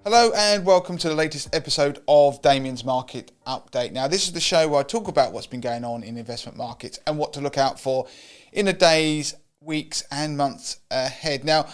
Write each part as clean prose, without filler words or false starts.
Hello and welcome to the latest episode of Damien's Market Update. Now, this is the show where I talk about what's been going on in investment markets and what to look out for in the days, weeks and months ahead. Now,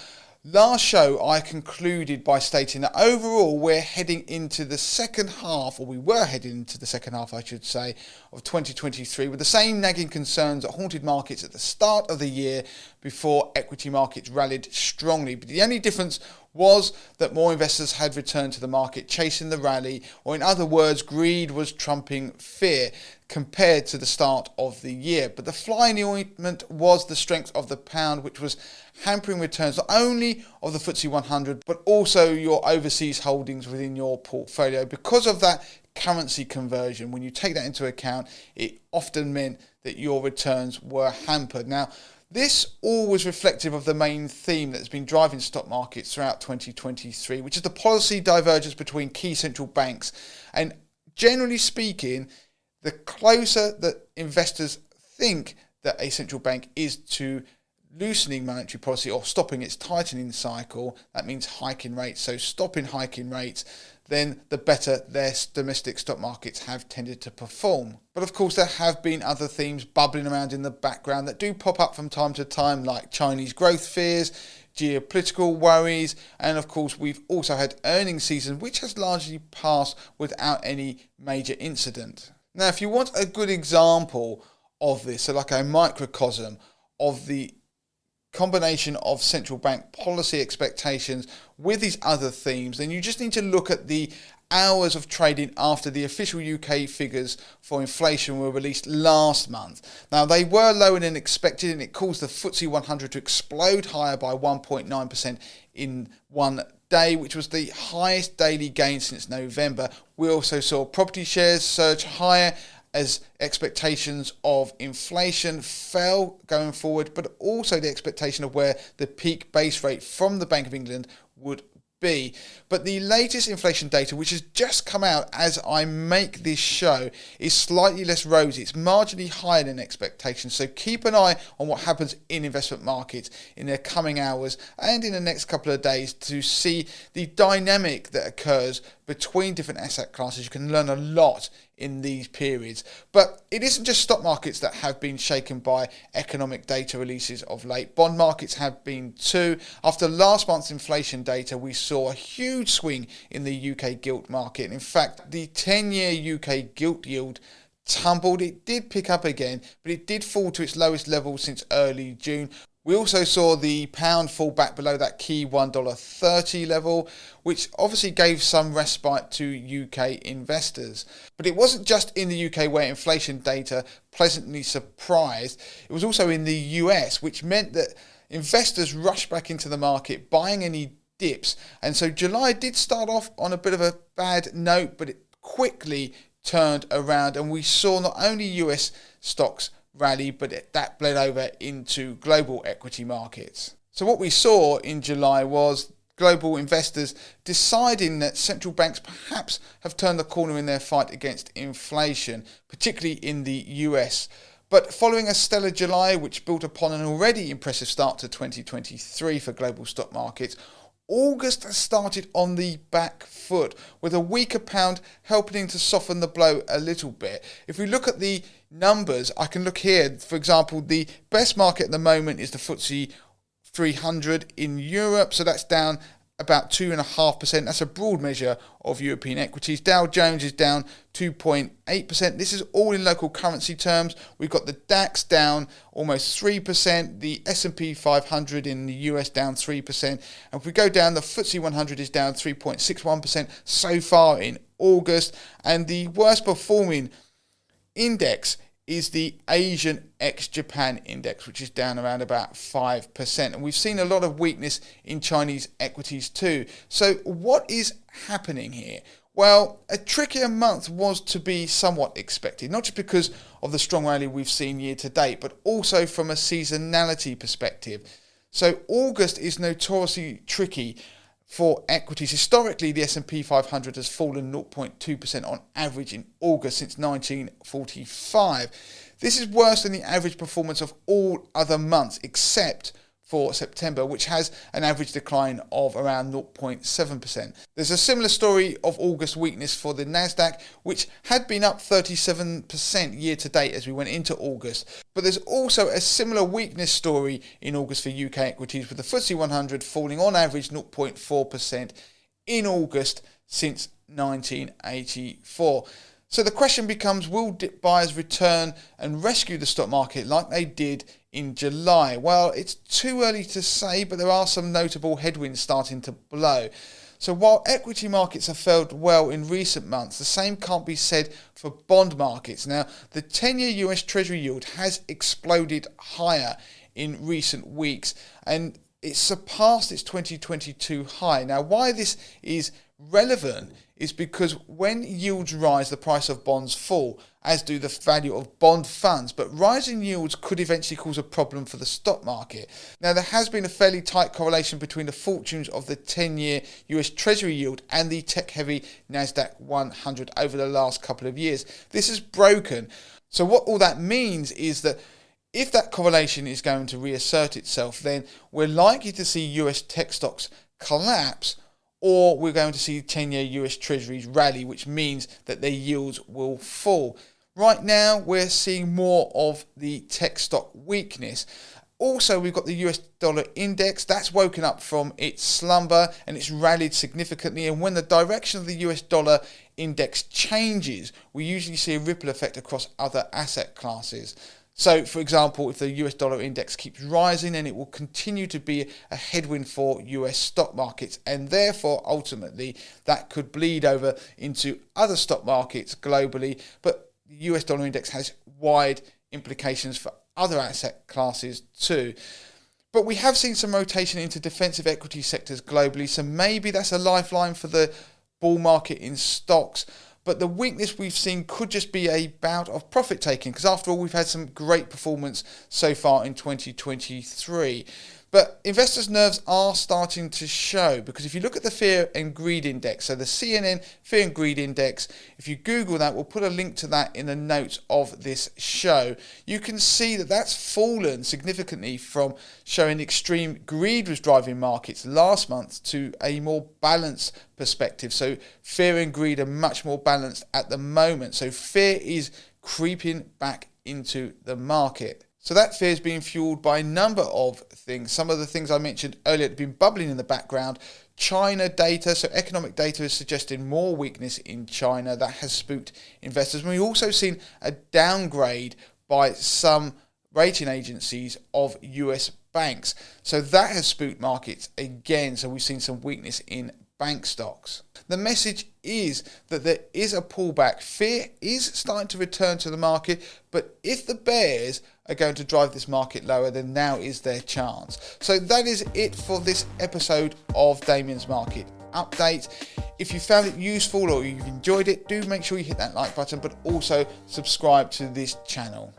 last show I concluded by stating that overall we're heading into the second half, or we were heading into the second half, I should say, of 2023 with the same nagging concerns that haunted markets at the start of the year before equity markets rallied strongly. But the only difference was that more investors had returned to the market chasing the rally, or in other words, greed was trumping fear compared to the start of the year. But the fly in the ointment was the strength of the pound, which was hampering returns not only of the FTSE 100, but also your overseas holdings within your portfolio. Because of that currency conversion, when you take that into account, it often meant that your returns were hampered. Now, this all was reflective of the main theme that's been driving stock markets throughout 2023, which is the policy divergence between key central banks. And generally speaking, the closer that investors think that a central bank is to loosening monetary policy or stopping its tightening cycle, that means hiking rates, so stopping hiking rates, then the better their domestic stock markets have tended to perform. But of course there have been other themes bubbling around in the background that do pop up from time to time, like Chinese growth fears, geopolitical worries, and of course we've also had earnings season which has largely passed without any major incident. Now, if you want a good example of this, so like a microcosm of the combination of central bank policy expectations with these other themes, then you just need to look at the hours of trading after the official UK figures for inflation were released last month. Now, they were lower than expected, and it caused the FTSE 100 to explode higher by 1.9% in one day, which was the highest daily gain since November. We also saw property shares surge higher as expectations of inflation fell going forward, but also the expectation of where the peak base rate from the Bank of England would be. But the latest inflation data, which has just come out as I make this show, is slightly less rosy. It's marginally higher than expectations. So keep an eye on what happens in investment markets in the coming hours and in the next couple of days to see the dynamic that occurs between different asset classes. You can learn a lot in these periods. But it isn't just stock markets that have been shaken by economic data releases of late. Bond markets have been too. After last month's inflation data, we saw a huge swing in the UK gilt market. In fact, the 10-year UK gilt yield tumbled. It did pick up again, but it did fall to its lowest level since early June. We also saw the pound fall back below that key $1.30 level, which obviously gave some respite to UK investors. But it wasn't just in the UK where inflation data pleasantly surprised. It was also in the US, which meant that investors rushed back into the market, buying any dips. And so July did start off on a bit of a bad note, but it quickly turned around, and we saw not only US stocks rally, but that bled over into global equity markets. So what we saw in July was global investors deciding that central banks perhaps have turned the corner in their fight against inflation, particularly in the US. But following a stellar July, which built upon an already impressive start to 2023 for global stock markets, August has started on the back foot, with a weaker pound helping to soften the blow a little bit. If we look at the numbers, I can look here. For example, the best market at the moment is the FTSE 300 in Europe, so that's down about 2.5%. That's a broad measure of European equities. Dow Jones is down 2.8%. This is all in local currency terms. We've got the DAX down almost 3%. The S&P 500 in the US down 3%. And if we go down, the FTSE 100 is down 3.61% so far in August. And the worst performing index is the Asian ex-Japan index, which is down around about 5%. And we've seen a lot of weakness in Chinese equities too. So what is happening here? Well, a trickier month was to be somewhat expected, not just because of the strong rally we've seen year to date, but also from a seasonality perspective. So August is notoriously tricky for equities. Historically, the S&P 500 has fallen 0.2% on average in August since 1945. This is worse than the average performance of all other months except for September, which has an average decline of around 0.7%. There's a similar story of August weakness for the Nasdaq, which had been up 37% year to date as we went into August. But there's also a similar weakness story in August for UK equities, with the FTSE 100 falling on average 0.4% in August since 1984. So the question becomes, will dip buyers return and rescue the stock market like they did in July? Well, it's too early to say, but there are some notable headwinds starting to blow. So while equity markets have fared well in recent months, the same can't be said for bond markets. Now, the 10-year US Treasury yield has exploded higher in recent weeks, and it surpassed its 2022 high. Now, why this is relevant is because when yields rise, the price of bonds fall, as do the value of bond funds. But rising yields could eventually cause a problem for the stock market. Now, there has been a fairly tight correlation between the fortunes of the 10-year US Treasury yield and the tech-heavy Nasdaq 100 over the last couple of years. This is broken. So what all that means is that if that correlation is going to reassert itself, then we're likely to see US tech stocks collapse, or we're going to see 10-year US Treasuries rally, which means that their yields will fall. Right now, we're seeing more of the tech stock weakness. Also, we've got the US dollar index. That's woken up from its slumber and it's rallied significantly. And when the direction of the US dollar index changes, we usually see a ripple effect across other asset classes. So, for example, if the US dollar index keeps rising, then it will continue to be a headwind for US stock markets, and therefore, ultimately, that could bleed over into other stock markets globally. But the US dollar index has wide implications for other asset classes too. But we have seen some rotation into defensive equity sectors globally, so maybe that's a lifeline for the bull market in stocks. But the weakness we've seen could just be a bout of profit taking, because after all, we've had some great performance so far in 2023. But investors' nerves are starting to show, because if you look at the Fear and Greed Index, so the CNN Fear and Greed Index, if you Google that, we'll put a link to that in the notes of this show, you can see that that's fallen significantly from showing extreme greed was driving markets last month to a more balanced perspective. So fear and greed are much more balanced at the moment. So fear is creeping back into the market. So that fear is being fueled by a number of things. Some of the things I mentioned earlier have been bubbling in the background. China data, so economic data is suggesting more weakness in China. That has spooked investors. And we've also seen a downgrade by some rating agencies of US banks. So that has spooked markets again. So we've seen some weakness in bank stocks. The message is that there is a pullback. Fear is starting to return to the market, but if the bears are going to drive this market lower, then now is their chance. So that is it for this episode of Damien's Market Update. If you found it useful or you've enjoyed it, do make sure you hit that like button, but also subscribe to this channel.